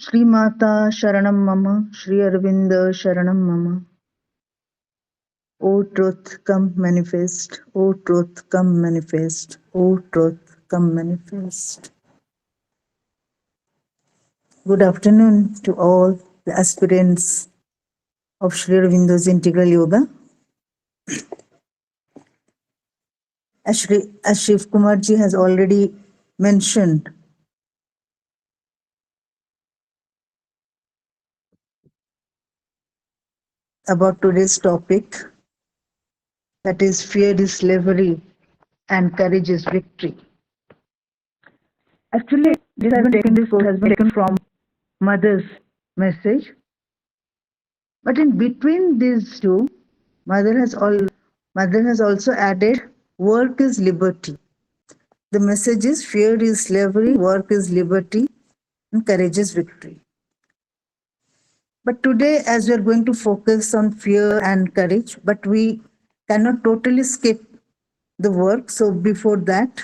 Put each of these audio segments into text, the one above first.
Shri Mata Sharanam Mama, Shri Aurobindo Sharanam Mama. O truth, come manifest. O truth, come manifest. O truth, come manifest. Good afternoon to all the aspirants of Shri Aurobindo's Integral Yoga. As Shiv Kumarji has already mentioned, about today's topic, that is fear is slavery and courage is victory. Actually, this quote has been taken from Mother's message, but in between these two, Mother has also added, work is liberty. The message is fear is slavery, work is liberty, and courage is victory. But today, as we are going to focus on fear and courage, but we cannot totally skip the work. So before that,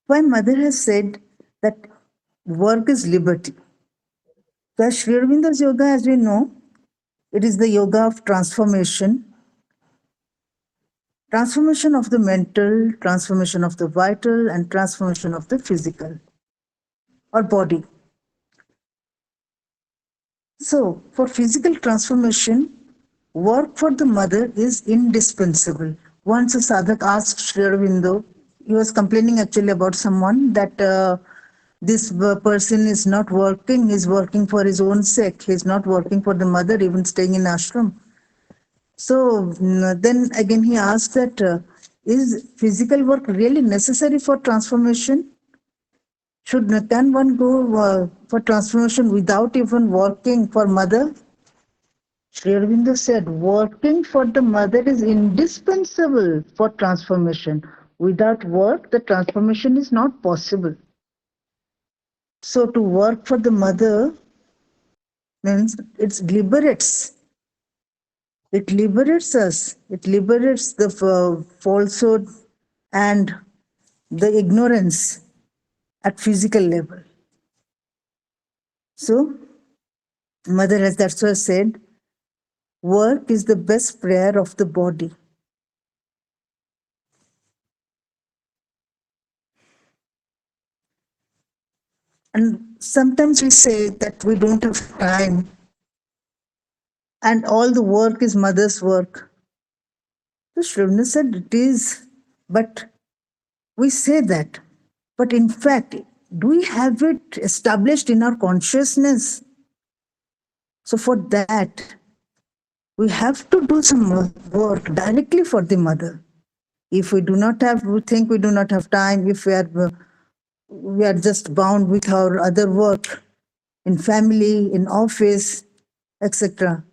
why Mother has said that work is liberty. So Sri Aurobindo's yoga, as we know, it is the yoga of transformation. Transformation of the mental, transformation of the vital, and transformation of the physical or body. So, for physical transformation, work for the mother is indispensable. Once a sadhak asked Sri Aurobindo, he was complaining actually about someone that this person is not working, he's working for his own sake, he's not working for the mother, even staying in ashram. So then again he asked that, is physical work really necessary for transformation? Can one go for transformation without even working for mother? Sri Aurobindo said, working for the mother is indispensable for transformation. Without work, the transformation is not possible. So to work for the mother means it liberates. It liberates us. It liberates the falsehood and the ignorance at physical level. So, Mother has that's why said, work is the best prayer of the body. And sometimes we say that we don't have time and all the work is mother's work. So Shrivna said it is, but we say that. But in fact, do we have it established in our consciousness? So for that, we have to do some work directly for the mother. If we do not have, we think we do not have time, if we are just bound with our other work in family, in office, etc.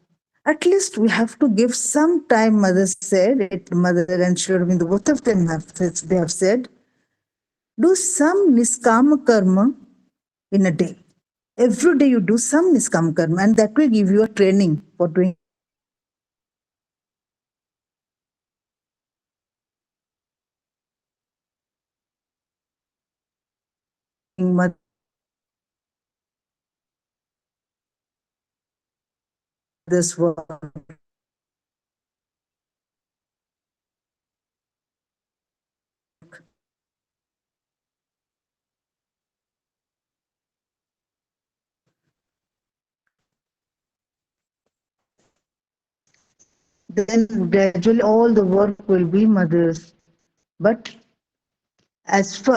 At least we have to give some time, Mother said, Mother and Sri Aurobindo, both of them they have said, do some niskama karma in a day. Every day you do some niskama karma, and that will give you a training for doing mother's work. Then gradually all the work will be mother's. But as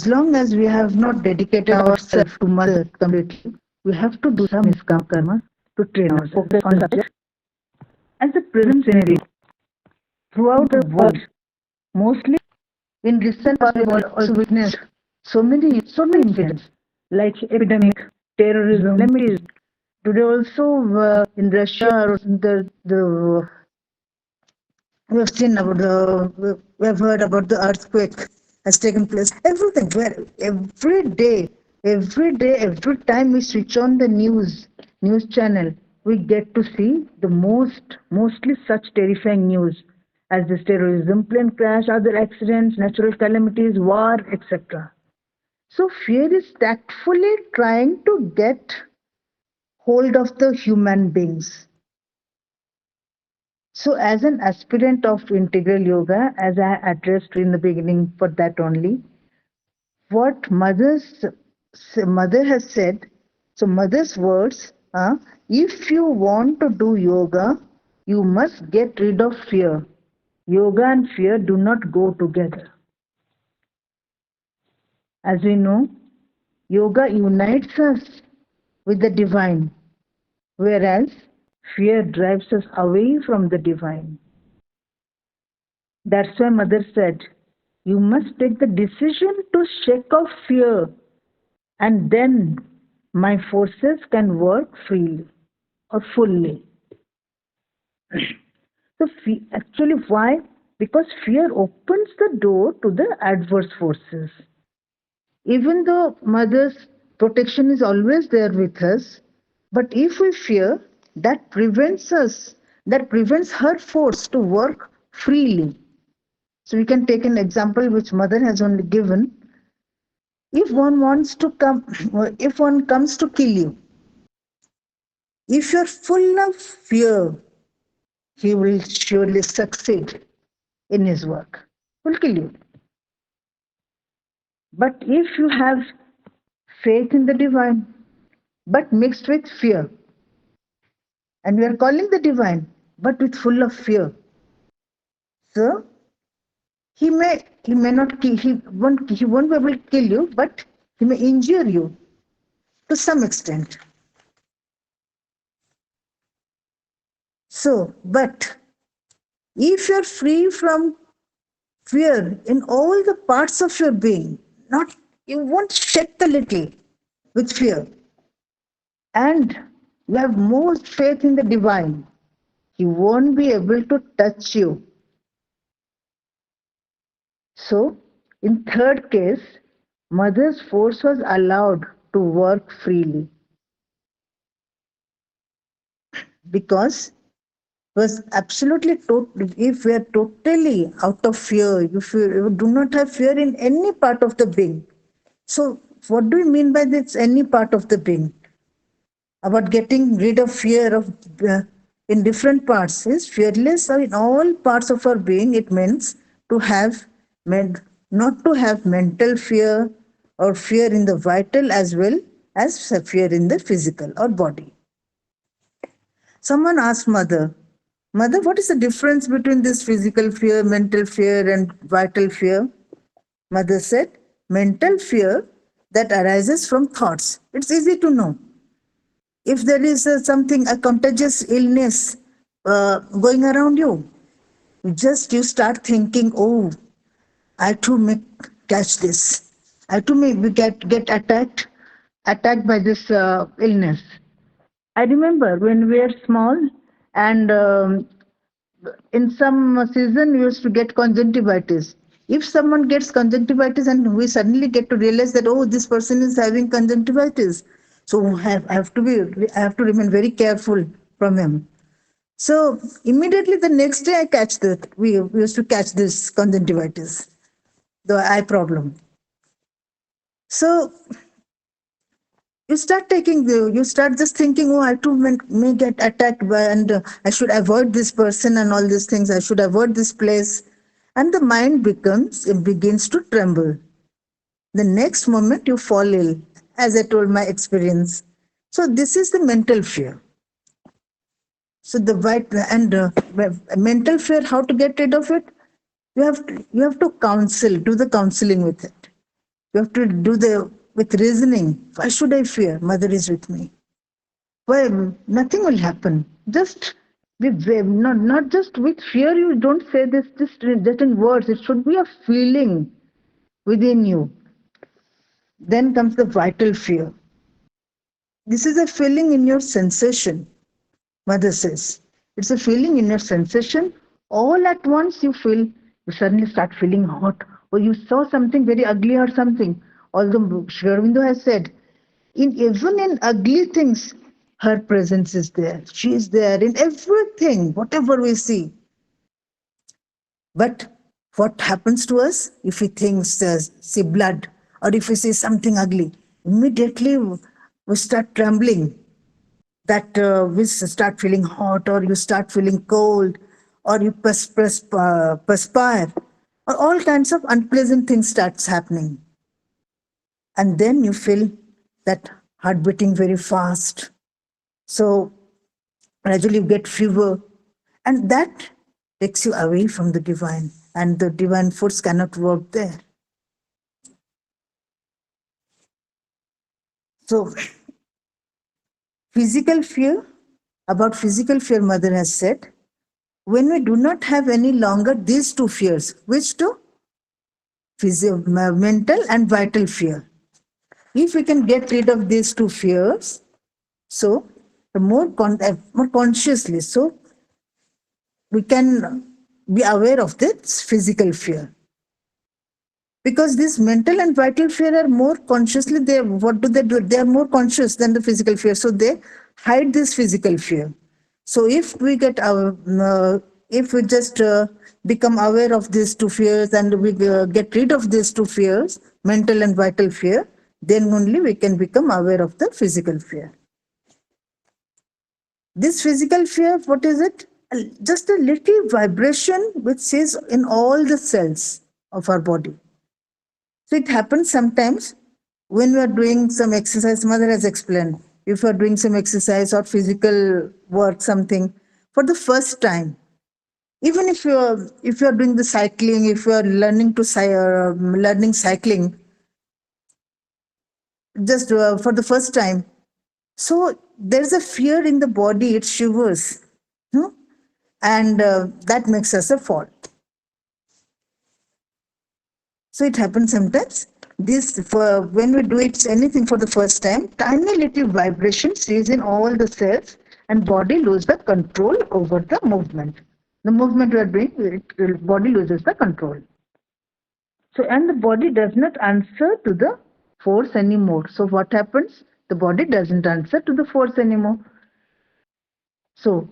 long as we have not dedicated ourselves to mother completely, we have to do some niskam karma to train ourselves. Focus on subject. As the present scenario throughout the world, mostly in recent past, we have also witnessed so many incidents like epidemic, terrorism. Let me today also in Russia, we have seen about we have heard about the earthquake has taken place. Everything, where every time we switch on the news channel, we get to see the mostly such terrifying news. as this terrorism, plane crash, other accidents, natural calamities, war, etc. So fear is tactfully trying to get hold of the human beings. So as an aspirant of integral yoga, as I addressed in the beginning for that only, what mother has said, so mother's words, if you want to do yoga, you must get rid of fear. Yoga and fear do not go together. As we know, yoga unites us with the divine, whereas fear drives us away from the divine. That's why mother said, you must take the decision to shake off fear, and then my forces can work freely or fully. So, actually, why? Because fear opens the door to the adverse forces. Even though mother's protection is always there with us, but if we fear, that prevents us, that prevents her force to work freely. So we can take an example which mother has only given. If one wants to come, if one comes to kill you, if you're full of fear, he will surely succeed in his work. Will kill you. But if you have faith in the divine, but mixed with fear, and we are calling the divine, but with full of fear, so he may not kill, he won't be able to kill you, but he may injure you to some extent. So, but if you're free from fear in all the parts of your being, not you won't shake a little with fear, and you have more faith in the divine, he won't be able to touch you. So, in third case, mother's force was allowed to work freely because was absolutely if we are totally out of fear, if you do not have fear in any part of the being. So, what do we mean by this any part of the being? About getting rid of fear of in different parts is fearless or in all parts of our being. It means to have not to have mental fear or fear in the vital as well as fear in the physical or body. Someone asked mother, what is the difference between this physical fear, mental fear, and vital fear? Mother said, mental fear that arises from thoughts. It's easy to know. If there is a contagious illness going around you, you start thinking, oh, I too may catch this. I too may get attacked by this illness. I remember when we were small, and in some season we used to get conjunctivitis. If someone gets conjunctivitis and we suddenly get to realize that, oh, this person is having conjunctivitis, so I have to remain very careful from him. So immediately the next day we used to catch this conjunctivitis, the eye problem. So you start just thinking, oh, I too may get attacked by, and I should avoid this person and all these things. I should avoid this place. And the mind it begins to tremble. The next moment you fall ill, as I told my experience. So this is the mental fear. So the mental fear, how to get rid of it? You have to do the counseling with it. You have to do with reasoning. Why should I fear? Mother is with me. Well, nothing will happen. Just not just with fear. You don't say this just in words. It should be a feeling within you. Then comes the vital fear. This is a feeling in your sensation. Mother says it's a feeling in your sensation. All at once you suddenly start feeling hot, or you saw something very ugly or something. Although Sri Aurobindo has said, even in ugly things, her presence is there. She is there in everything, whatever we see. But what happens to us if we think, see blood, or if we see something ugly? Immediately we start trembling, that we start feeling hot, or you start feeling cold, or you perspire, or all kinds of unpleasant things starts happening. And then you feel that heart beating very fast. So gradually you get fever, and that takes you away from the divine, and the divine force cannot work there. So physical fear, about physical fear, mother has said, when we do not have any longer these two fears, which two? Mental and vital fear. If we can get rid of these two fears, so the more consciously, so we can be aware of this physical fear. Because this mental and vital fear are more consciously, they, what do? They are more conscious than the physical fear, so they hide this physical fear. So if we just become aware of these two fears, and we get rid of these two fears, mental and vital fear, then only we can become aware of the physical fear. This physical fear, what is it? Just a little vibration which is in all the cells of our body. So it happens sometimes when we are doing some exercise, mother has explained. If you are doing some exercise or physical work, something for the first time, even if you are doing the cycling, if you are learning cycling, just for the first time, so there's a fear in the body, it shivers, no? And that makes us a fall. So it happens sometimes. This for when we do it anything for the first time, tiny little vibrations is in all the cells, and body loses the control over the movement. The movement we are doing, body loses the control. So and the body does not answer to the force anymore. So what happens? The body doesn't answer to the force anymore. So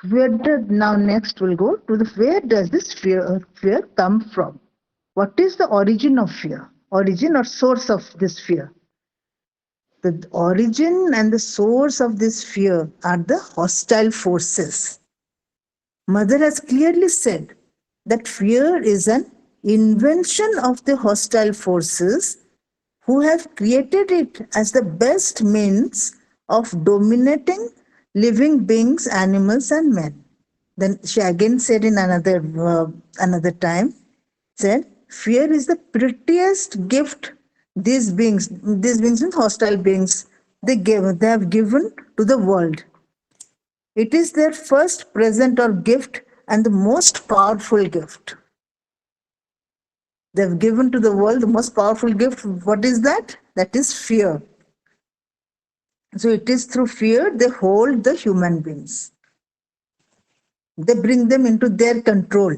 now next we'll go to the where does this fear come from? What is the origin of fear? Origin or source of this fear? The origin and the source of this fear are the hostile forces. Mother has clearly said that fear is an invention of the hostile forces who have created it as the best means of dominating living beings, animals, and men. Then she again said in another time, said, fear is the prettiest gift these beings means hostile beings, they have given to the world. It is their first present or gift and the most powerful gift. They have given to the world the most powerful gift. What is that? That is fear. So it is through fear they hold the human beings. They bring them into their control.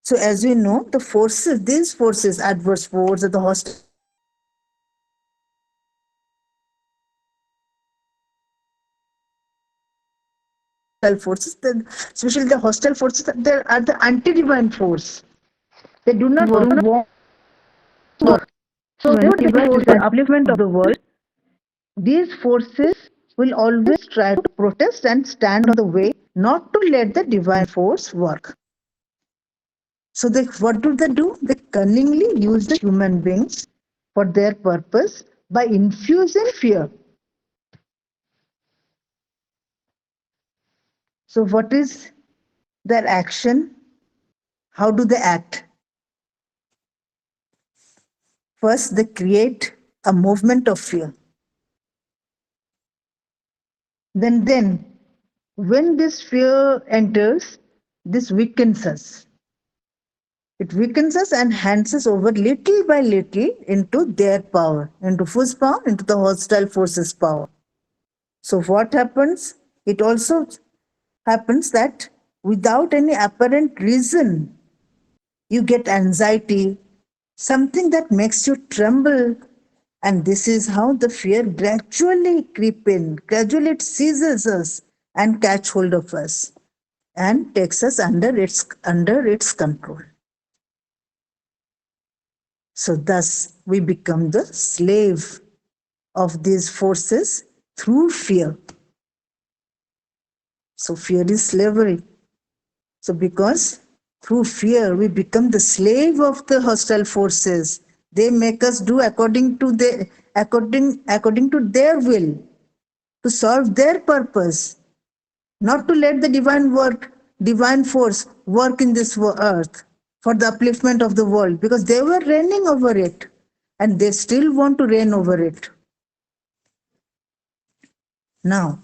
So as we know, these forces, adverse force or the hostile forces, especially the hostile forces, they are the anti-divine force. They do not want work. So whenever they go the upliftment of the world, these forces will always try to protest and stand on the way, not to let the divine force work. So what do? They cunningly use the human beings for their purpose by infusing fear. So what is their action? How do they act? First, they create a movement of fear. Then when this fear enters, this weakens us. It weakens us and hands us over little by little into their power, into whose power? Into the hostile forces' power. So what happens? It also happens that without any apparent reason, you get anxiety, something that makes you tremble. And this is how the fear gradually creep in, gradually it seizes us and catch hold of us. and takes us under its control. So thus we become the slave of these forces through fear. So fear is slavery. So because through fear we become the slave of the hostile forces. They make us do according to their will, to serve their purpose, not to let the divine force work in this earth for the upliftment of the world, because they were reigning over it and they still want to reign over it. Now,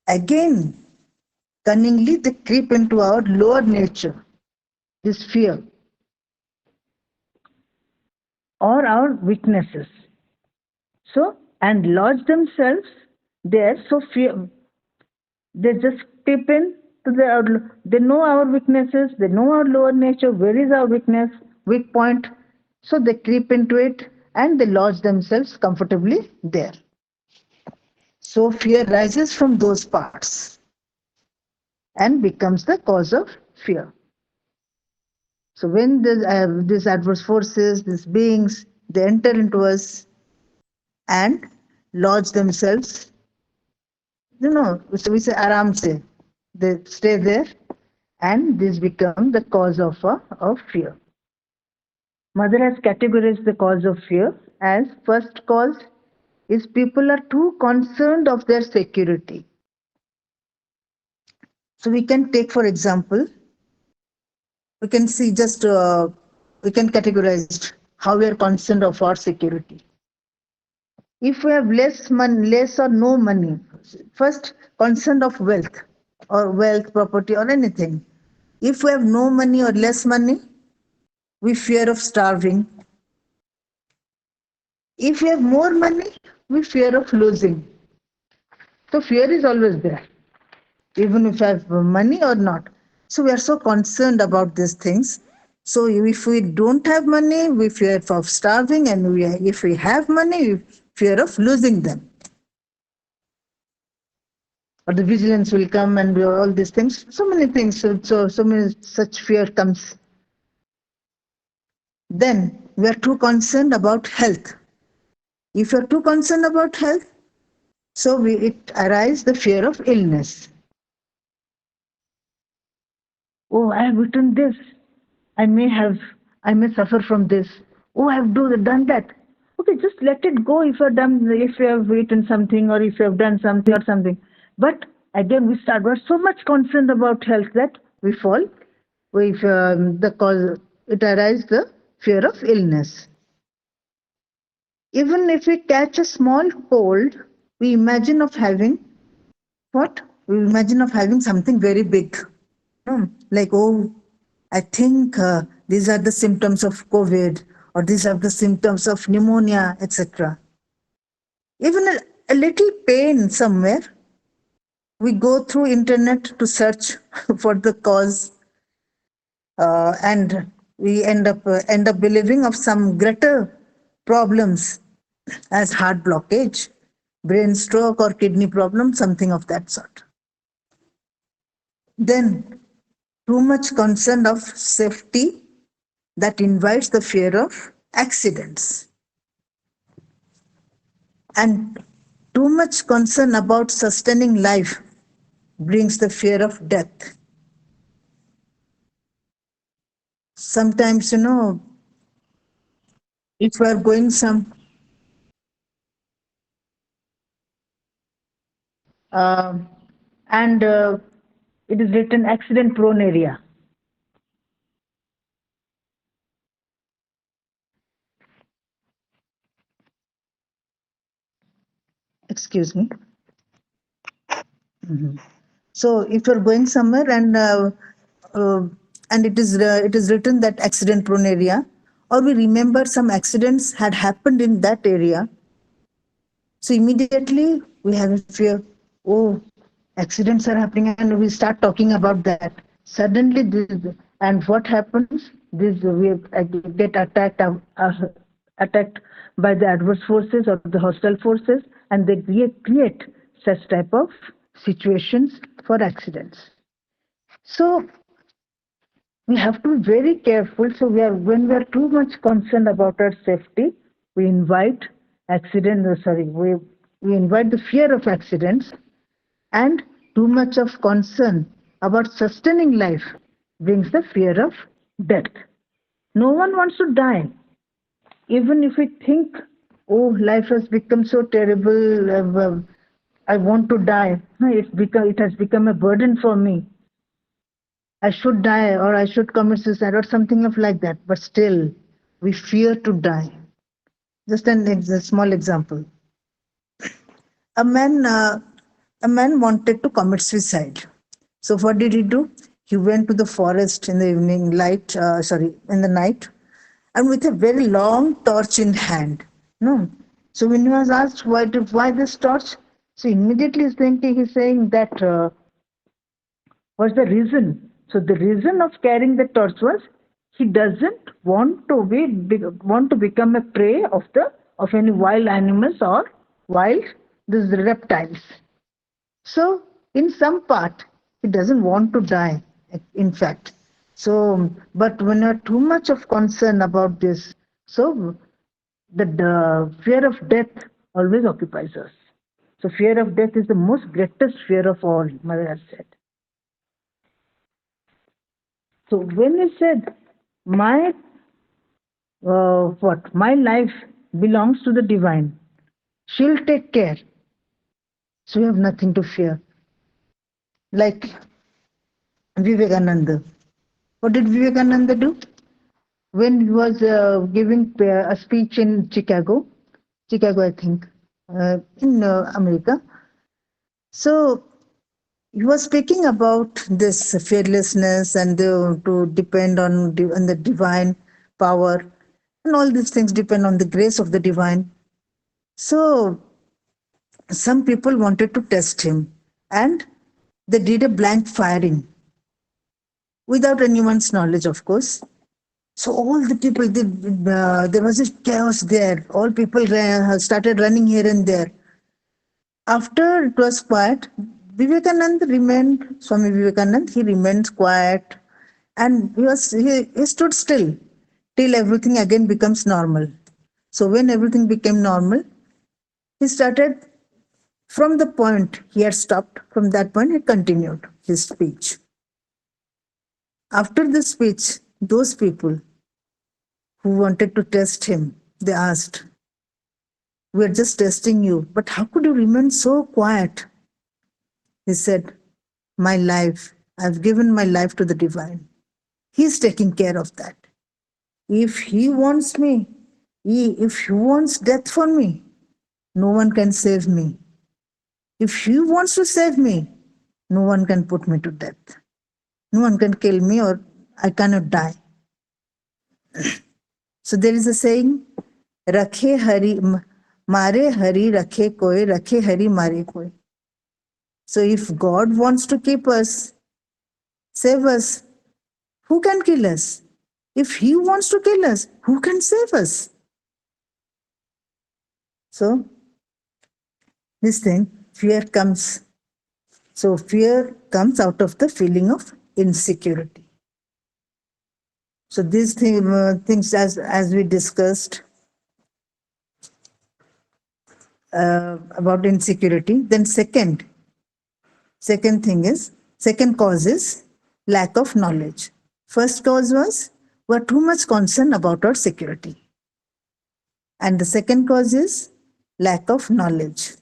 again, cunningly they creep into our lower nature, this fear, or our weaknesses. So, and lodge themselves there. So, fear, they just tip in to they know our weaknesses, they know our lower nature, where is our weakness, weak point. So, they creep into it and they lodge themselves comfortably there. So, fear rises from those parts and becomes the cause of fear. So when these adverse forces, these beings, they enter into us and lodge themselves, so we say aram se, they stay there, and this become the cause of fear. Mother has categorized the cause of fear as first cause is people are too concerned of their security. So we can take, for example, we can see just we can categorize how we are concerned of our security. If we have less money, less or no money, first concern of wealth, property, or anything. If we have no money or less money, we fear of starving. If we have more money, we fear of losing. So fear is always there, even if we have money or not. So we are so concerned about these things. So if we don't have money, we fear of starving, and if we have money, we fear of losing them. Or the vigilance will come and all these things. So many things. So many such fear comes. Then we are too concerned about health. If you are too concerned about health, so it arises the fear of illness. Oh, I have eaten this. I may have, I may suffer from this. Oh, I have done that. Okay, just let it go if you have eaten something or if you have done something or something. But again, we're so much concerned about health that we fall. The cause, it arises the fear of illness. Even if we catch a small cold, we imagine of having what? We imagine of having something very big. Like, oh, I think these are the symptoms of COVID, or these are the symptoms of pneumonia, etc. Even a little pain somewhere, we go through internet to search for the cause, and we end up believing of some greater problems as heart blockage, brain stroke, or kidney problem, something of that sort. Then too much concern of safety, that invites the fear of accidents. And too much concern about sustaining life brings the fear of death. Sometimes, if we are going uh, and it is written accident prone area. Excuse me. So if you're going somewhere uh, and it is written that accident prone area, or we remember some accidents had happened in that area, so immediately we have a fear. Oh, accidents are happening, and we start talking about that. Suddenly, and what happens? We get attacked by the adverse forces or the hostile forces, and they create such type of situations for accidents. So we have to be very careful. So when we are too much concerned about our safety, we invite accident. Sorry, we invite the fear of accidents, and too much of concern about sustaining life brings the fear of death. No one wants to die, even if we think, oh, life has become so terrible. I want to die. No, it has become a burden for me. I should die, or I should commit suicide, or something of like that. But still, we fear to die. Just a small example. A man, uh, a man wanted to commit suicide. So what did he do? He went to the forest in the evening light. In the night, and with a very long torch in hand. No. So when he was asked why this torch, so immediately he's saying that. What's the reason? So the reason of carrying the torch was he doesn't want to become a prey of any wild animals or wild these reptiles. So in some part he doesn't want to die. In fact, so but when you're too much of concern about this, so the fear of death always occupies us. So fear of death is the most greatest fear of all. Mother has said. So when you said my my life belongs to the divine, she'll take care. So you have nothing to fear. Like Vivekananda. What did Vivekananda do? When he was giving a speech in Chicago, I think, in America. So he was speaking about this fearlessness and to depend on the divine power, and all these things depend on the grace of the divine. So some people wanted to test him, and they did a blank firing without anyone's knowledge, of course. So all the people, there was a chaos there. All people started running here and there. After it was quiet, Swami Vivekanand, he remained quiet, and he stood still till everything again becomes normal. So when everything became normal, he started from the point he had stopped. From that point, he continued his speech. After the speech, those people who wanted to test him, they asked, "We're just testing you, but how could you remain so quiet?" He said, "My life, I've given my life to the divine. He's taking care of that. If he wants me, if he wants death for me, no one can save me. If he wants to save me, no one can put me to death. No one can kill me, or I cannot die." So there is a saying, Rakhe Hari, Mare Hari Rakhe Koi, Rakhe Hari Mare Koi. So if God wants to keep us, save us, who can kill us? If He wants to kill us, who can save us? So this thing, fear comes. So fear comes out of the feeling of insecurity. So these things, as we discussed about insecurity, then second cause is lack of knowledge. First cause was we're too much concerned about our security, and the second cause is lack of knowledge.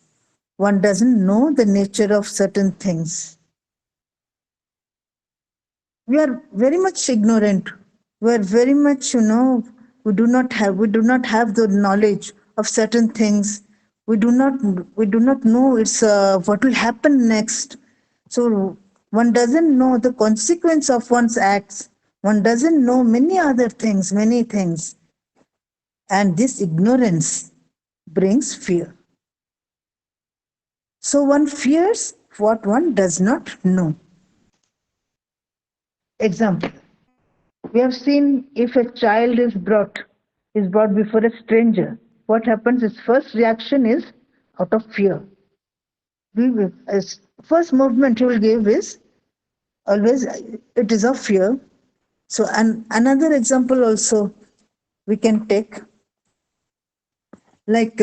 One doesn't know the nature of certain things. We are very much ignorant. We are very much, we do not have the knowledge of certain things. We do not know it's what will happen next. So one doesn't know the consequence of one's acts. One doesn't know many things. And this ignorance brings fear. So one fears what one does not know. Example. We have seen if a child is brought before a stranger, what happens? His first reaction is out of fear. His first movement he will give is Always it is of fear. So, and another example also we can take, like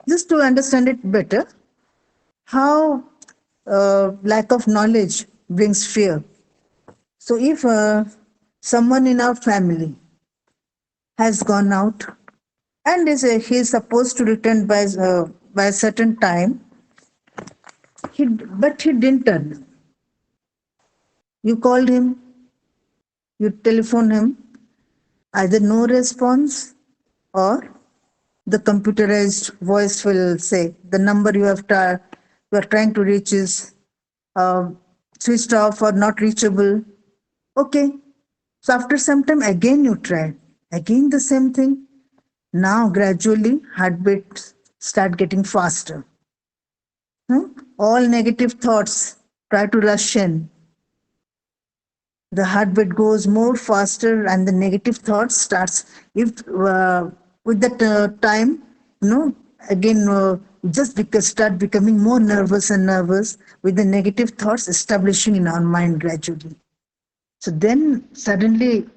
just to understand it better, how lack of knowledge brings fear. So, if someone in our family has gone out and he is supposed to return by a certain time, but he didn't turn. You called him, you telephoned him, either no response, or the computerized voice will say the number you are trying to reach is uh, switched off or not reachable. Okay. So after some time, again you try. Again the same thing. Now gradually heartbeats start getting faster. Hmm? All negative thoughts try to rush in. The heartbeat goes more faster and the negative thoughts starts. If with that time, you know, again just because start becoming more nervous and nervous with the negative thoughts establishing in our mind gradually. So then suddenly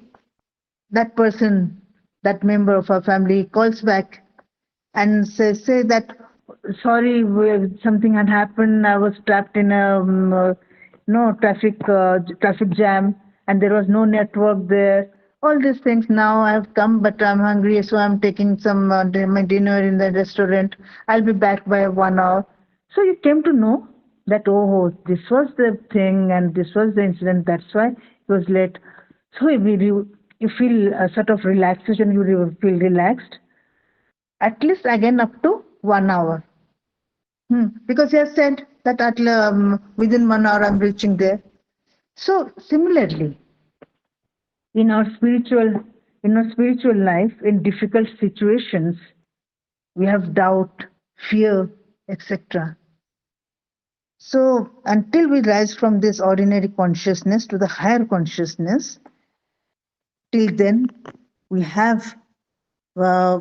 that person, that member of our family calls back and say that sorry, something had happened. I was trapped in a no traffic jam, and there was no network there. All these things. Now I have come, but I'm hungry, so I'm taking some my dinner in the restaurant. I'll be back by 1 hour. So you came to know that oh, this was the thing, and this was the incident. That's why it was late. So you feel a sort of relaxation. Feel relaxed at least again up to 1 hour. Because he has said that within 1 hour I'm reaching there. So similarly, in our spiritual life, in difficult situations, we have doubt, fear, etc. So until we rise from this ordinary consciousness to the higher consciousness, till then we have uh,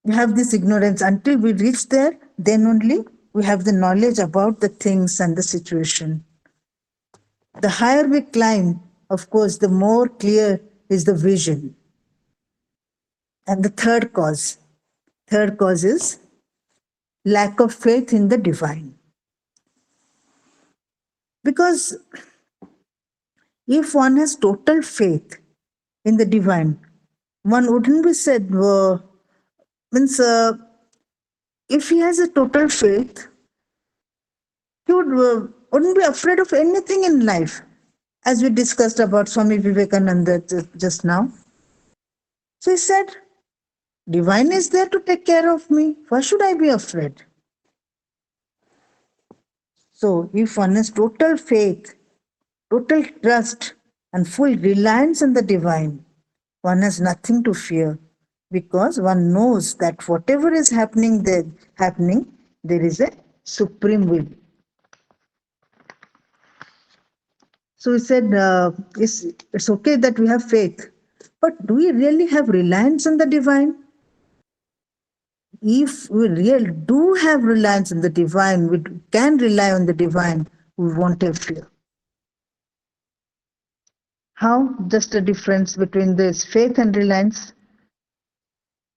we have this ignorance. Until we reach there, then only we have the knowledge about the things and the situation. The higher we climb, of course, the more clear is the vision. And the third cause is lack of faith in the divine. Because if one has total faith in the divine, one wouldn't be said, means if he has a total faith, he wouldn't be afraid of anything in life, as we discussed about Swami Vivekananda just now. So he said, divine is there to take care of me. Why should I be afraid? So if one has total faith, total trust, and full reliance on the divine, one has nothing to fear because one knows that whatever is there is a supreme will. So he said, it's okay that we have faith, but do we really have reliance on the divine? If we really do have reliance on the divine, we can rely on the divine, we won't have fear. How? Just a difference between this faith and reliance.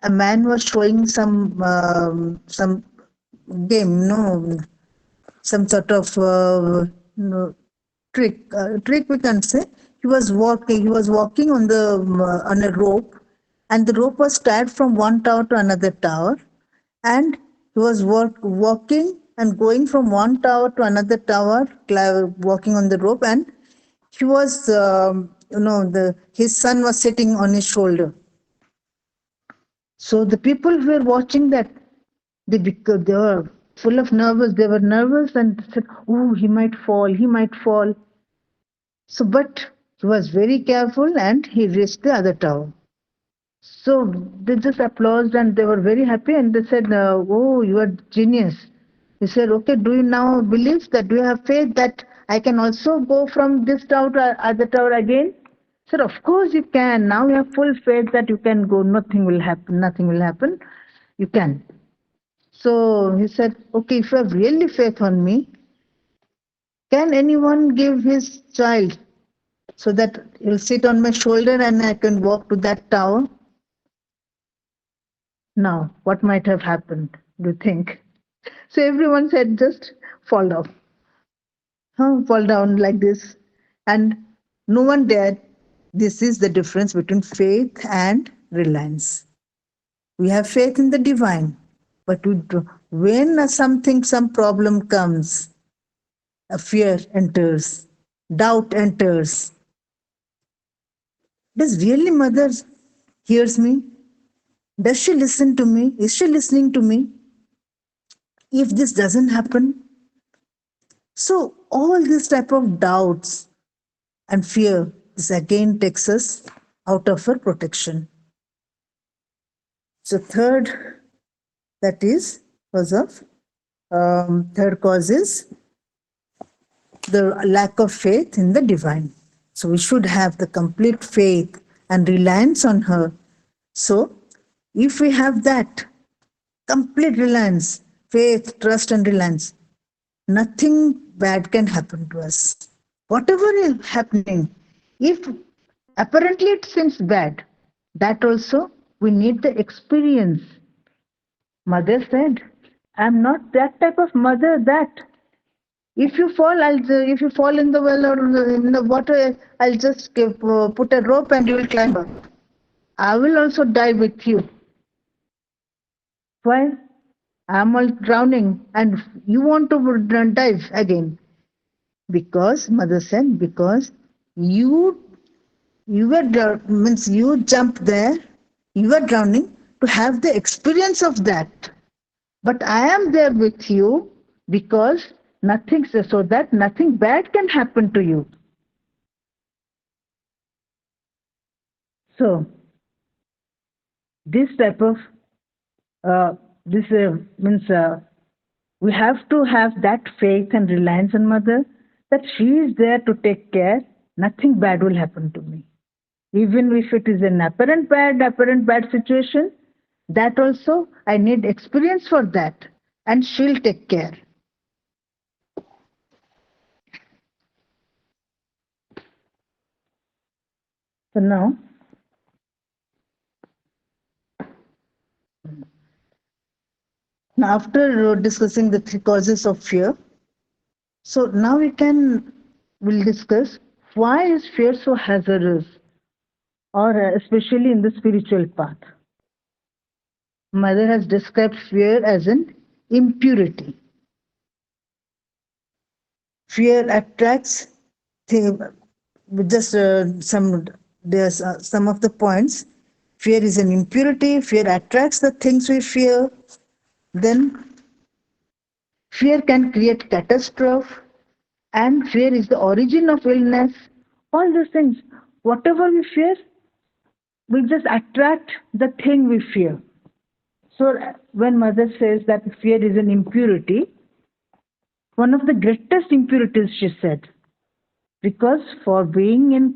A man was showing some game, no, some sort of no, trick we can say. He was walking on the on a rope, and the rope was tied from one tower to another tower, and he was walking and going from one tower to another tower, walking on the rope, and he was the his son was sitting on his shoulder. So the people who were watching that, because they were full of nervous. They were nervous and said, "Oh, he might fall. He might fall." So, but he was very careful and he reached the other tower. So they just applauded and they were very happy and they said, "Oh, you are genius." He said, "Okay, do you now believe that? Do you have faith that I can also go from this tower to other tower again?" He said, "Of course you can. Now you have full faith that you can go. Nothing will happen. Nothing will happen. You can." So he said, "Okay, if you have really faith on me, Can anyone give his child so that he'll sit on my shoulder and I can walk to that tower? Now, what might have happened, do you think? So everyone said, just fall down. Fall down like this. And no one dared. This is the difference between faith and reliance. We have faith in the divine, but when something, some problem comes, a fear enters, doubt enters. Does really mother hears me? Does she listen to me? Is she listening to me? If this doesn't happen, so all these type of doubts and fear, this again takes us out of our protection. So third, that is cause of third cause is the lack of faith in the divine. So we should have the complete faith and reliance on her. So if we have that complete reliance, faith, trust, and reliance, nothing bad can happen to us. Whatever is happening, if apparently it seems bad, that also we need the experience. Mother said, I'm not that type of mother that if you fall, if you fall in the well or in the water, I'll just put a rope and you will climb up. I will also die with you. Why? I'm all drowning and you want to dive again. Because mother said, because you means you jump there, you are drowning to have the experience of that. But I am there with you because nothing so that nothing bad can happen to you. So this type of this means we have to have that faith and reliance on mother that she is there to take care. Nothing bad will happen to me. Even if it is an apparent bad situation, that also I need experience for that, and she'll take care. So now after discussing the three causes of fear, so now we'll discuss why is fear so hazardous, or especially in the spiritual path. Mother has described fear as an impurity. Fear attracts just there's some of the points. Fear is an impurity. Fear attracts the things we fear. Then fear can create catastrophe, and fear is the origin of illness. All those things, whatever we fear, we just attract the thing we fear. So when mother says that fear is an impurity, one of the greatest impurities, she said, because for being in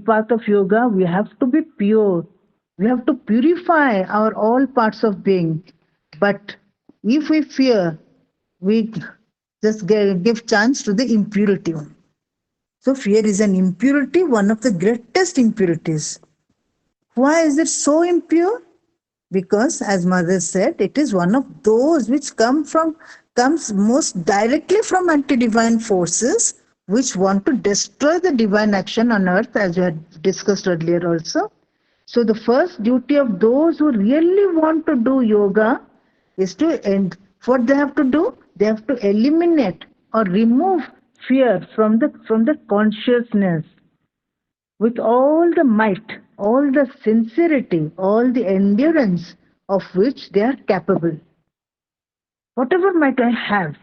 path of yoga, we have to be pure. We have to purify our all parts of being. But if we fear, we just give chance to the impurity one. So fear is an impurity, one of the greatest impurities. Why is it so impure? Because as mother said, it is one of those which comes most directly from anti-divine forces which want to destroy the divine action on earth, as we had discussed earlier also. So the first duty of those who really want to do yoga is to end. What they have to do? They have to eliminate or remove fear from the consciousness with all the might, all the sincerity, all the endurance of which they are capable. Whatever might I have,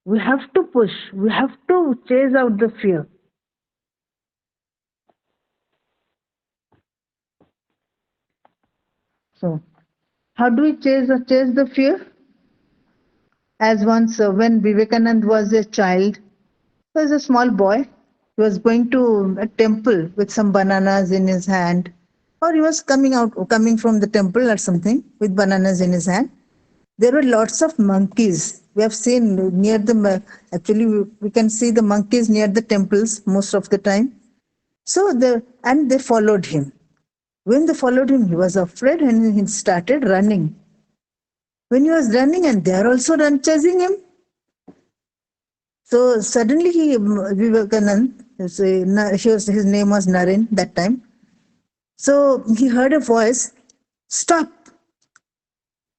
we have to push, we have to chase out the fear. So, how do we chase the fear? As once when Vivekananda was a child, he was a small boy. He was going to a temple with some bananas in his hand, or he was coming from the temple or something with bananas in his hand. There were lots of monkeys We have seen near actually, we can see the monkeys near the temples most of the time. And they followed him. When they followed him, he was afraid and he started running. When he was running and they are also chasing him, so suddenly Vivekanand, his name was Naren that time. So he heard a voice, stop.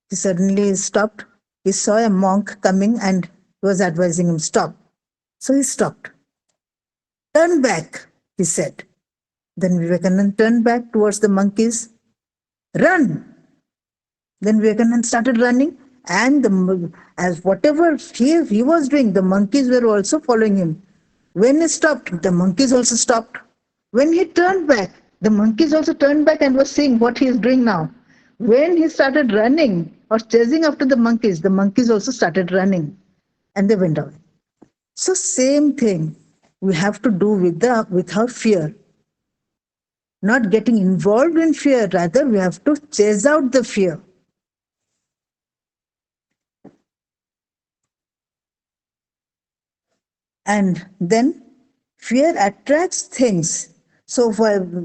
He suddenly stopped. He saw a monk coming and he was advising him, stop. So he stopped. Turn back, he said. Then Vivekanand turned back towards the monkeys. Run! Then Vivekanand started running, and as whatever he was doing, the monkeys were also following him. When he stopped, the monkeys also stopped. When he turned back, the monkeys also turned back and were seeing what he is doing now. When he started running or chasing after the monkeys also started running, and they went away. So same thing we have to do with our fear. Not getting involved in fear, rather we have to chase out the fear. And then fear attracts things. So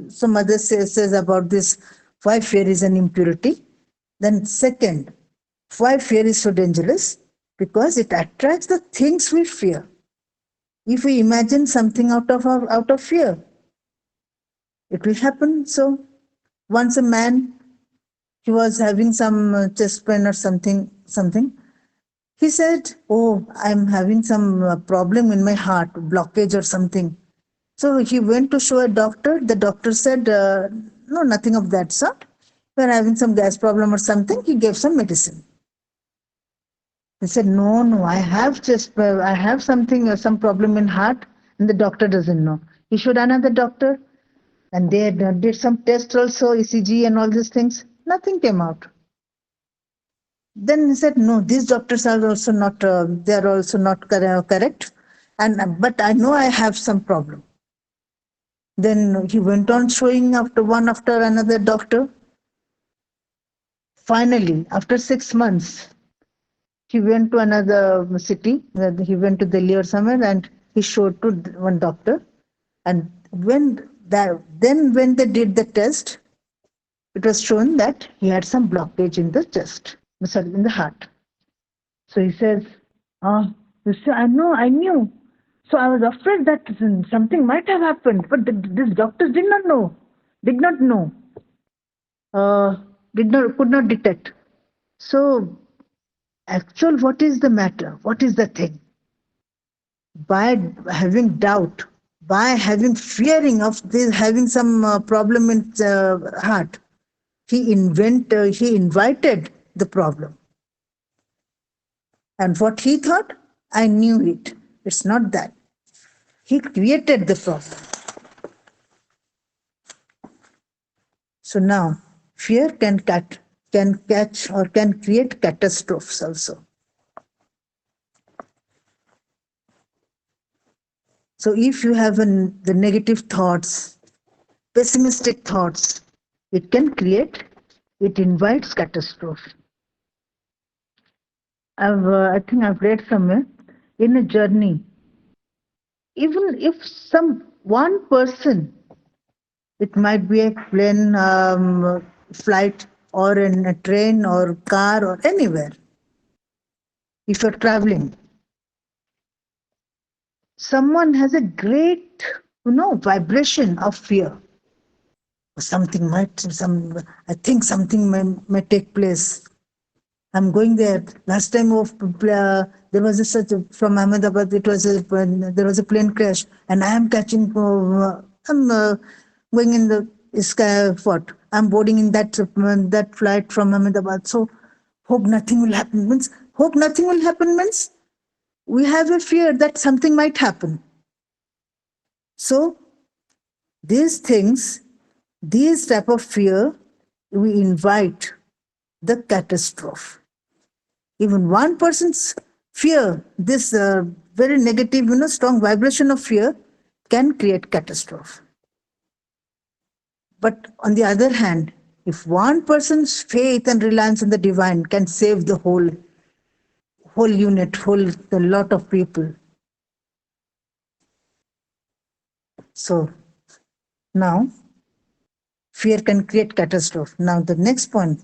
some other says about this, why fear is an impurity. Then second, why fear is so dangerous? Because it attracts the things we fear. If we imagine something out of fear, it will happen. So once a man, he was having some chest pain or something. He said, "Oh, I'm having some problem in my heart, blockage or something." So he went to show a doctor. The doctor said, "No, nothing of that sort. We're having some gas problem or something." He gave some medicine. He said, "No, no, I have something, some problem in heart," and the doctor doesn't know. He showed another doctor, and they did some tests also, ECG and all these things. Nothing came out. Then he said, "No, these doctors are also not. They are also not correct, and but I know I have some problem." Then he went on showing after one after another doctor. Finally, after 6 months, he went to another city. He went to Delhi or somewhere, and he showed to one doctor. And when they did the test, it was shown that he had some blockage in the chest, sorry, in the heart. So he says, you see, I knew. So I was afraid that something might have happened, but this doctor did not know, uh, could not detect. So, actual, what is the matter? What is the thing? By having doubt, by having fearing of this, having some problem in heart, he invited the problem. And what he thought, I knew it. It's not that. He created the problem. So now, fear can catch or can create catastrophes also. So if you have the negative thoughts, pessimistic thoughts, it invites catastrophe. I think I've read somewhere, in a journey, even if some one person, it might be a plane, flight, or in a train or car or anywhere, if you're traveling, someone has a great, vibration of fear. I think something may take place. I'm going there. Last time there was from Ahmedabad, there was a plane crash, and I am I'm going in the sky. What? I'm boarding in that flight from Ahmedabad. So hope nothing will happen. Hope nothing will happen means we have a fear that something might happen. So these things, these type of fear, we invite the catastrophe. Even one person's fear, this very negative, strong vibration of fear can create catastrophe. But on the other hand, if one person's faith and reliance on the divine can save the whole unit, whole a lot of people. So now fear can create catastrophe. Now the next point,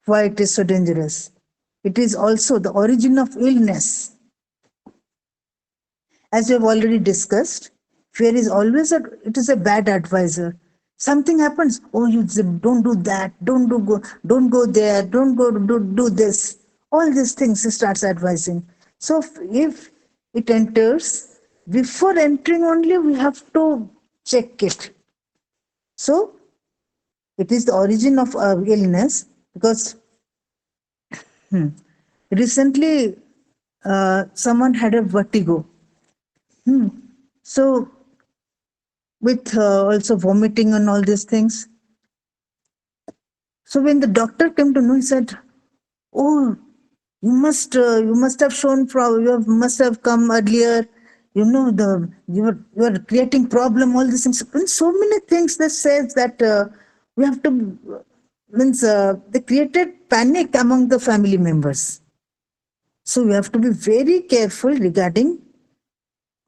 why it is so dangerous. It is also the origin of illness. As we have already discussed, fear is always it is a bad advisor. Something happens, oh, don't do that, don't go there, don't go do this. All these things it starts advising. So if it enters, before entering only we have to check it. So it is the origin of illness because recently someone had a vertigo. So with also vomiting and all these things. So when the doctor came to know, he said, "Oh, you must have shown must have come earlier. You know you are creating problem. All these things. And so many things that says that we have to means they created panic among the family members. So we have to be very careful regarding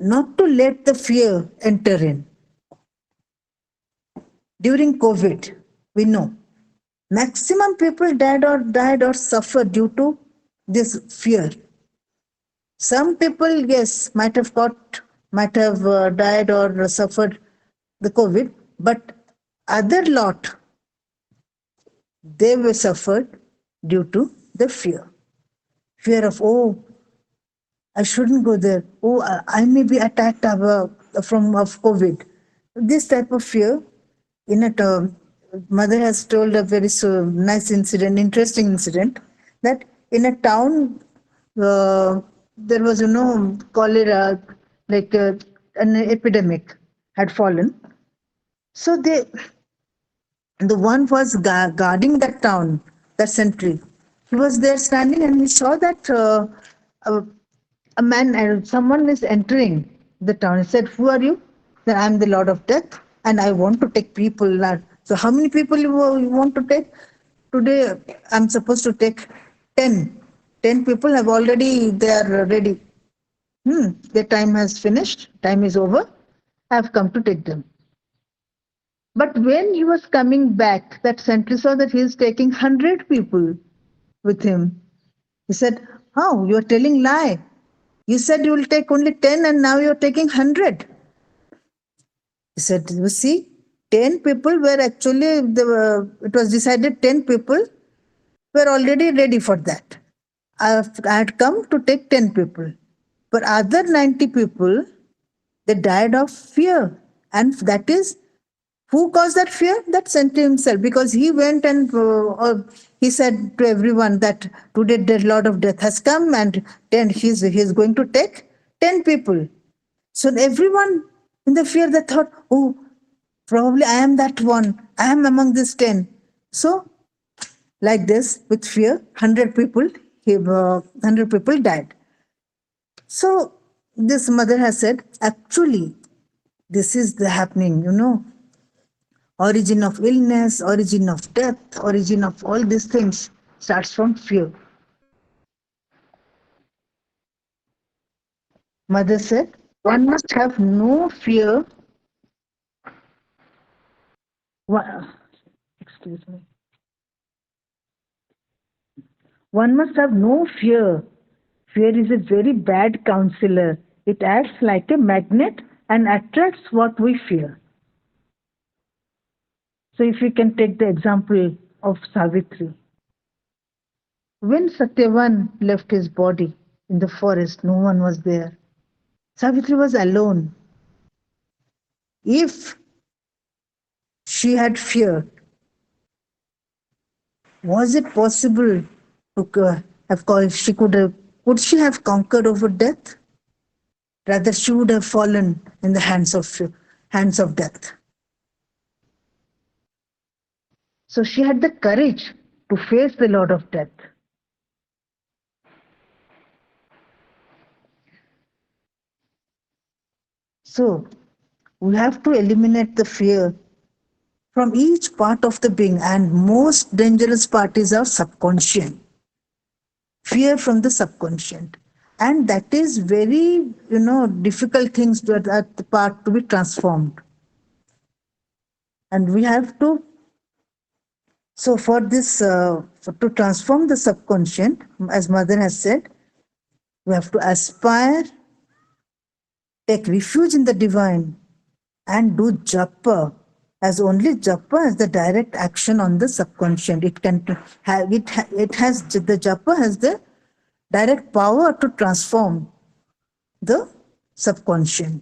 not to let the fear enter in. During COVID, we know maximum people died or suffered due to this fear. Some people, yes, might have died or suffered the COVID, but other lot they were suffered due to the fear of, oh, I shouldn't go there. Oh, I may be attacked from of COVID. This type of fear, in a term, mother has told a very nice incident, interesting incident, that in a town there was cholera, like an epidemic had fallen. So the one was guarding that town, that sentry. He was there standing and he saw that a, a man, someone is entering the town. He said, "Who are you?" Then, "I am the Lord of Death and I want to take people." So, how many people you want to take? Today, I'm supposed to take 10. 10 people have already, they are ready. Their time has finished, time is over. I have come to take them. But when he was coming back, that sentry saw that he is taking 100 people with him. He said, "How? You are telling lie. You said you will take only 10 and now you are taking 100." He said, "You see, 10 people were actually, it was decided 10 people were already ready for that. I had come to take 10 people. But other 90 people, they died of fear. And that is, who caused that fear? That sentry himself, because he went and he said to everyone that today the Lord of Death has come and 10, he's going to take 10 people. So everyone in the fear, they thought, oh, probably I am that one. I am among these 10. So like this, with fear, 100 people, 100 people died. So this mother has said, actually, this is the happening, origin of illness, origin of death, origin of all these things starts from fear. Mother said, one must have no fear. Excuse me. One must have no fear. Fear is a very bad counselor. It acts like a magnet and attracts what we fear. So, if we can take the example of Savitri. When Satyavan left his body in the forest, no one was there. Savitri was alone. If she had feared, was it possible to have called? Could she have conquered over death? Rather, she would have fallen in the hands of death. So she had the courage to face the Lord of Death. So we have to eliminate the fear from each part of the being, and most dangerous part is our subconscious. fear from the subconscious. And that is very, difficult things at the part to be transformed. And we have to, so for this, to transform the subconscious, as Mother has said, we have to aspire, take refuge in the divine, and do japa, as only japa has the direct action on the subconscious. It can have it has the japa has the direct power to transform the subconscious.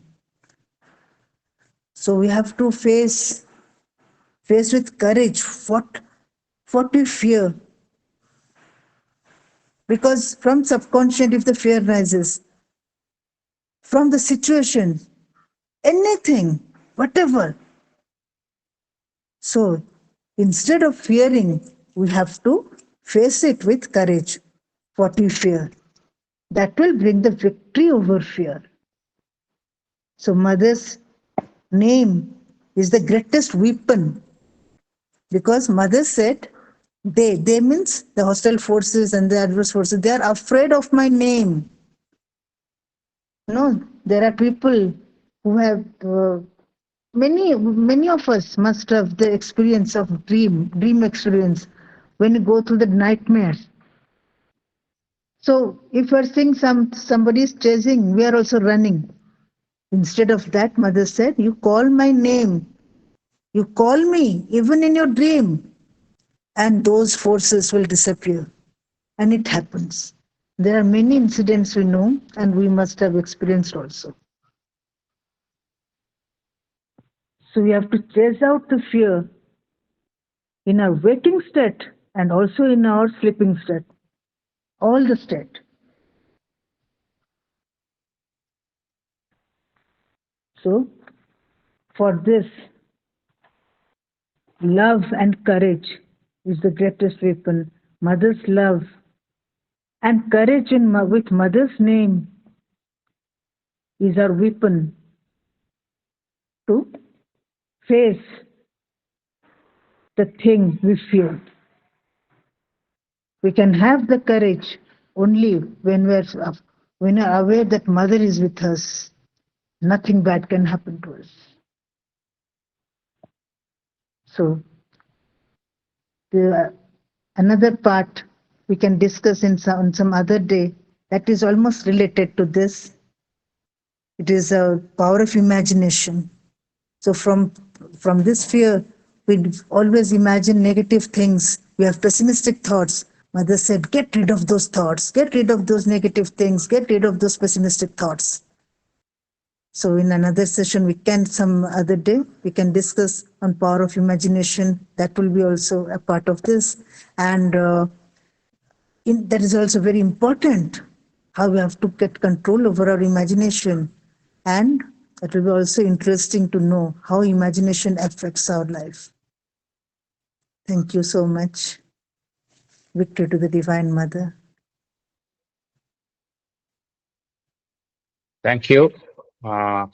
So we have to face with courage what we fear, because from subconscious, if the fear rises from the situation, anything, whatever. So instead of fearing, we have to face it with courage, what we fear. That will bring the victory over fear. So mother's name is the greatest weapon, because mother said, they means the hostile forces and the adverse forces, they are afraid of my name. No, there are people who have many of us must have the experience of dream experience when you go through the nightmares. So if we're seeing somebody is chasing, we are also running. Instead of that, mother said, you call my name, you call me even in your dream, and those forces will disappear. And it happens. There are many incidents we know, and we must have experienced also. So we have to chase out the fear in our waking state and also in our sleeping state, all the state. So for this, love and courage is the greatest weapon. Mother's love and courage with mother's name is our weapon to face the thing we fear. We can have the courage only when we're aware that mother is with us. Nothing bad can happen to us. So the another part we can discuss on some other day that is almost related to this. It is a power of imagination. So from this fear, we always imagine negative things. We have pessimistic thoughts. Mother said, get rid of those thoughts, get rid of those negative things, get rid of those pessimistic thoughts. So in another session, some other day, we can discuss on power of imagination. That will be also a part of this. And that is also very important, how we have to get control over our imagination. And it will be also interesting to know how imagination affects our life. Thank you so much. Victory to the Divine Mother. Thank you. Uh,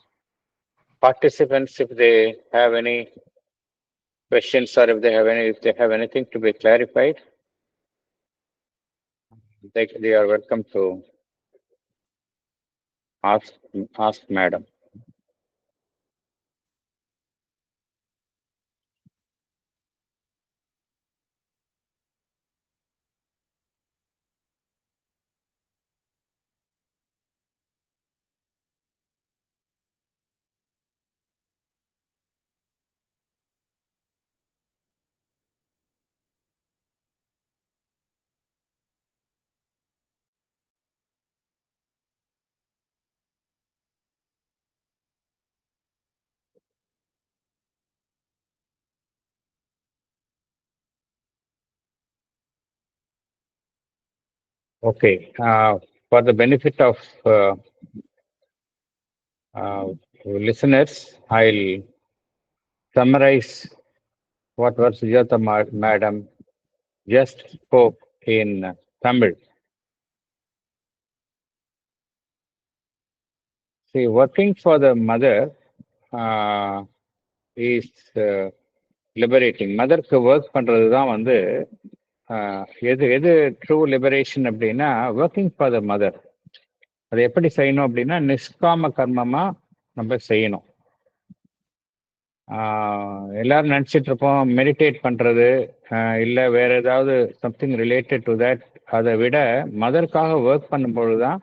Participants, if they have any questions or if they have anything to be clarified, they are welcome to ask ask Madam. Okay. For the benefit of uh, listeners, I'll summarize what was Sujatha Madam just spoke in Tamil. See, working for the mother is liberating. மதருக்கு work பண்றது தான் வந்து எது எது true liberation அப்படின்னா working for the mother. அதை எப்படி செய்யணும் அப்படின்னா நிஷ்காம கர்மமா நம்ம செய்யணும். எல்லாரும் நினச்சிட்டு இருப்போம் மெடிடேட் பண்ணுறது இல்லை வேற ஏதாவது சம்திங் ரிலேட்டட் டு தட். அதை விட மதருக்காக ஒர்க் பண்ணும்பொழுது தான்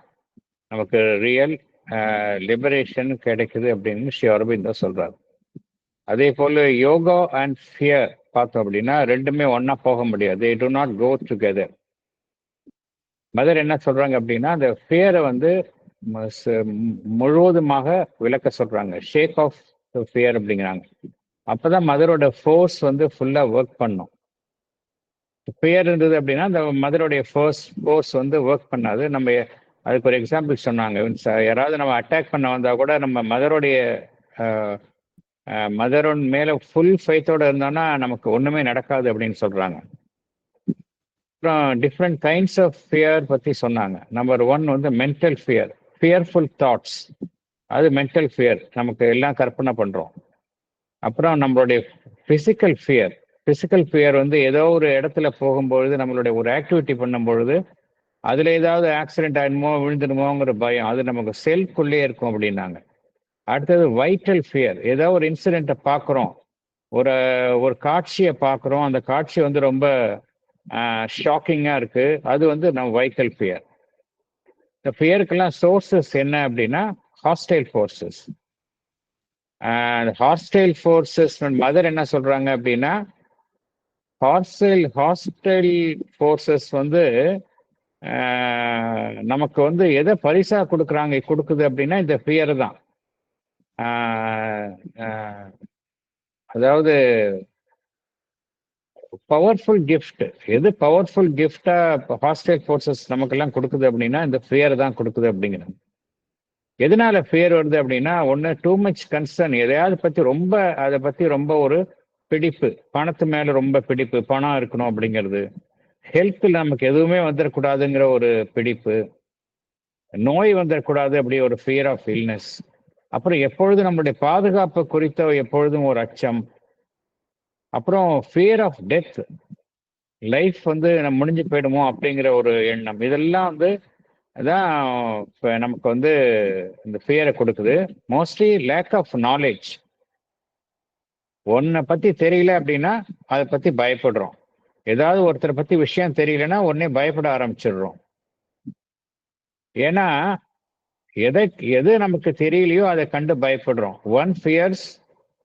நமக்கு ரியல் லிபரேஷன் கிடைக்குது அப்படின்னு ஸ்ரீ அரவிந்தோ சொல்றாரு. அதே போல் யோகா அண்ட் ஃபியர் பார்த்தோம் அப்படின்னா ரெண்டுமே ஒன்றா போக முடியாது. They do not go together. Mother என்ன சொல்றாங்க அப்படின்னா அந்த ஃபியரை வந்து முழுவதுமாக விளக்க சொல்றாங்க. ஷேக் ஆஃப் ஃபியர் அப்படிங்கிறாங்க. அப்பதான் மதரோட ஃபோர்ஸ் வந்து ஃபுல்லா ஒர்க் பண்ணும். ஃபியர் இருந்தது அப்படின்னா அந்த மதருடைய ஃபோர்ஸ் வந்து ஒர்க் பண்ணாது. நம்ம அதுக்கு ஒரு எக்ஸாம்பிள் சொன்னாங்க. யாராவது நம்ம அட்டாக் பண்ண வந்தா கூட நம்ம மதருடைய மதரோட மேல ஃபுல் ஃபைத்தோட இருந்தோம்னா நமக்கு ஒண்ணுமே நடக்காது அப்படின்னு சொல்றாங்க. அப்புறம் டிஃப்ரெண்ட் கைண்ட்ஸ் ஆஃப் ஃபியர் பத்தி சொன்னாங்க. நம்பர் 1 வந்து மென்டல் ஃபியர், ஃபியர்ஃபுல் தாட்ஸ். அது மென்டல் ஃபியர், நமக்கு எல்லாம் கற்பனை பண்றோம். அப்புறம் நம்மளுடைய பிசிக்கல் ஃபியர் வந்து ஏதோ ஒரு இடத்துல போகும்பொழுது நம்மளுடைய ஒரு ஆக்டிவிட்டி பண்ணும்பொழுது அதுல ஏதாவது ஆக்சிடென்ட் ஆயிடுமோ விழுந்துடுமோங்கிற பயம், அது நமக்கு செல்குள்ளே இருக்கும் அப்படின்னாங்க. அடுத்தது வைட்டல் ஃபியர், ஏதோ ஒரு இன்சிடென்ட்டை பார்க்குறோம், ஒரு ஒரு காட்சியை பார்க்குறோம், அந்த காட்சி வந்து ரொம்ப ஷாக்கிங்காக இருக்கு, அது வந்து நம்ம வைட்டல் ஃபியர். இந்த ஃபியருக்கெல்லாம் சோர்சஸ் என்ன அப்படின்னா hostile forces. Hostile forces mother என்ன சொல்றாங்க அப்படின்னா ஹாஸ்டைல் ஃபோர்ஸஸ் வந்து நமக்கு வந்து எதை பரிசா கொடுக்குது அப்படின்னா இந்த ஃபியர் தான். அதாவது பவர்ஃபுல் கிஃப்ட். எது பவர்ஃபுல் கிஃப்டா ஹாஸ்டைல் ஃபோர்ஸஸ் நமக்கெல்லாம் கொடுக்குது அப்படின்னா இந்த ஃபியர் தான் கொடுக்குது அப்படிங்கிறாங்க. எதனால ஃபியர் வருது அப்படின்னா ஒன்று டூ மச் கன்சர்ன், எதையாவது பற்றி ரொம்ப அதை பற்றி ரொம்ப ஒரு பிடிப்பு, பணத்து மேலே ரொம்ப பிடிப்பு, பணம் இருக்கணும் அப்படிங்கிறது, ஹெல்த்தில் நமக்கு எதுவுமே வந்துடக்கூடாதுங்கிற ஒரு பிடிப்பு, நோய் வந்துடக்கூடாது அப்படி ஒரு ஃபியர் ஆஃப் இல்னஸ், அப்புறம் எப்பொழுதும் நம்மளுடைய பாதுகாப்பு குறித்த எப்பொழுதும் ஒரு அச்சம், அப்புறம் ஃபியர் ஆஃப் டெத், லைஃப் வந்து நம்ம முடிஞ்சு போயிடுமோ அப்படிங்கிற ஒரு எண்ணம். இதெல்லாம் வந்து அதான் இப்போ நமக்கு வந்து இந்த ஃபியரை கொடுக்குது. Mostly lack of knowledge. ஒன்றை பற்றி தெரியல அப்படின்னா அதை பற்றி பயப்படுறோம். ஏதாவது ஒருத்தரை பற்றி விஷயம் தெரியலன்னா உடனே பயப்பட ஆரம்பிச்சிடுறோம். ஏன்னா எது நமக்கு தெரியலையோ அதை கண்டு பயப்படுறோம். One fears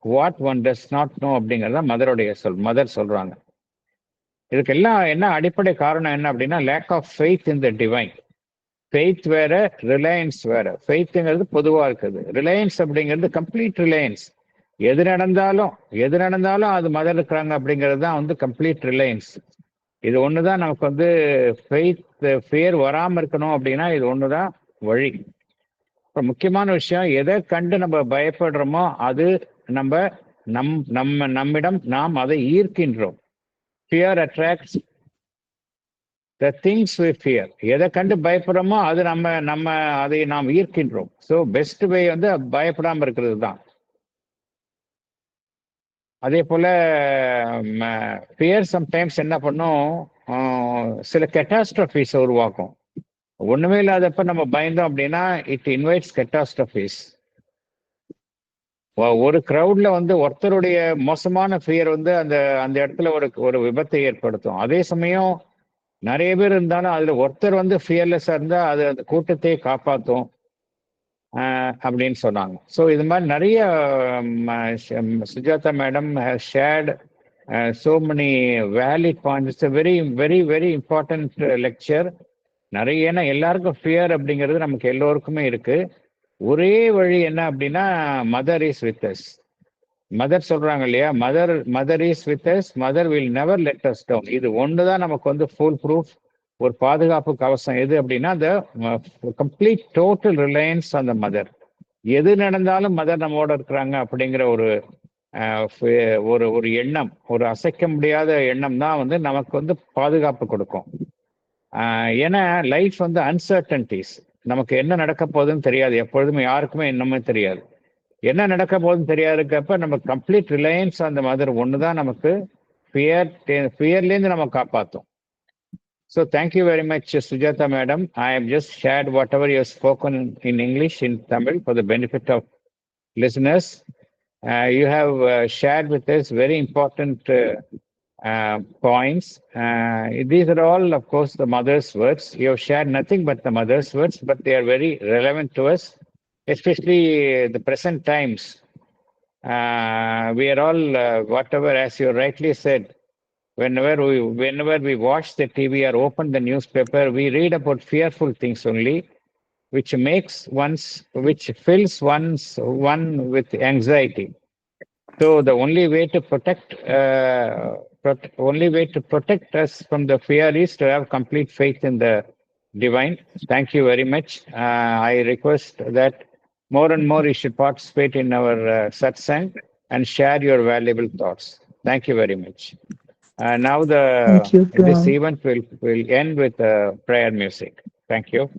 what one does not know அப்படிங்கிறத மதர் சொல்றாங்க. இதுக்கெல்லாம் என்ன அடிப்படை காரணம் என்ன அப்படின்னா lack of faith in the divine. Faith வேற, ரிலையன்ஸ் வேற. ஃபெய்த்துங்கிறது பொதுவாக இருக்குது, ரிலையன்ஸ் அப்படிங்கிறது கம்ப்ளீட் ரிலையன்ஸ். எது நடந்தாலும் அது மதர் இருக்கிறாங்க அப்படிங்கிறது தான் வந்து கம்ப்ளீட் ரிலையன்ஸ். இது ஒன்று தான் நமக்கு வந்து ஃபியர் வராமல் இருக்கணும் அப்படின்னா இது ஒன்று தான் வழி. இப்போ முக்கியமான விஷயம், எதை கண்டு நம்ம பயப்படுறோமோ அது நம்மிடம் நாம் அதை ஈர்க்கின்றோம். Fear attracts the things we fear. எதை கண்டு பயப்படுறோமோ அது அதை நாம் ஈர்க்கின்றோம். ஸோ பெஸ்ட் வே வந்து பயப்படாமல் இருக்கிறது தான். அதே போல ஃபியர் சம்டைம்ஸ் என்ன பண்ணும், சில கெட்டாஸ்ட்ரஃபீஸ் உருவாக்கும். ஒண்ணுமே இல்லாதப்ப நம்ம பயந்தோம் அப்படின்னா இட் இன்வைட்ஸ் கெட்டாஸ்ட்ரஃபீஸ். ஒரு கிரௌட்ல வந்து ஒருத்தருடைய மோசமான ஃபியர் வந்து அந்த இடத்துல ஒரு விபத்தை ஏற்படுத்தும். அதே சமயம் நிறைய பேர் இருந்தாலும் அதுல ஒருத்தர் வந்து ஃபியர்லெஸ்ஸா இருந்தா அது அந்த கூட்டத்தையே காப்பாற்றும் அப்படின்னு சொன்னாங்க. ஸோ இது மாதிரி நிறைய Sujatha madam has shared so many valid points. It's a very very very important lecture. நிறைய, ஏன்னா எல்லாருக்கும் ஃபியர் அப்படிங்கிறது நமக்கு எல்லோருக்குமே இருக்கு. ஒரே வழி என்ன அப்படின்னா mother is with us. Mother சொல்றாங்க இல்லையா, mother is with us, mother will never let us down. இது ஒன்று தான் நமக்கு வந்து ஃபுல் ப்ரூஃப், ஒரு பாதுகாப்பு கவசம். எது அப்படின்னா அந்த கம்ப்ளீட் டோட்டல் ரிலையன்ஸ் அந்த மதர். எது நடந்தாலும் மதர் நம்மோட இருக்கிறாங்க அப்படிங்கிற ஒரு எண்ணம், ஒரு அசைக்க முடியாத எண்ணம் தான் வந்து நமக்கு வந்து பாதுகாப்பு கொடுக்கும். ஏன்னா லைஃப் வந்து அன்சர்டன்டிஸ், நமக்கு என்ன நடக்க போகுதுன்னு தெரியாது. எப்பொழுதுமே யாருக்குமே என்னமே தெரியாது. என்ன நடக்க போகுதுன்னு தெரியாதுக்கப்ப நம்ம கம்ப்ளீட் ரிலையன்ஸ் அந்த மதர் ஒன்று தான் நமக்கு ஃபியர்லேருந்து நம்ம காப்பாற்றும். So thank you very much, Sujatha Madam. I have just shared whatever you have spoken in English, in Tamil, for the benefit of listeners. You have shared with us very important points. These are all, of course, the mother's words. You have shared nothing but the mother's words, but they are very relevant to us, especially the present times. We are all, whatever, as you rightly said, whenever we watch the TV or open the newspaper, we read about fearful things only, which fills one with anxiety. So the only way to protect us from the fear is to have complete faith in the divine. Thank you very much. I request that more and more you should participate in our satsang and share your valuable thoughts. Thank you very much. Now Thank you. this event will end with prayer music. Thank you.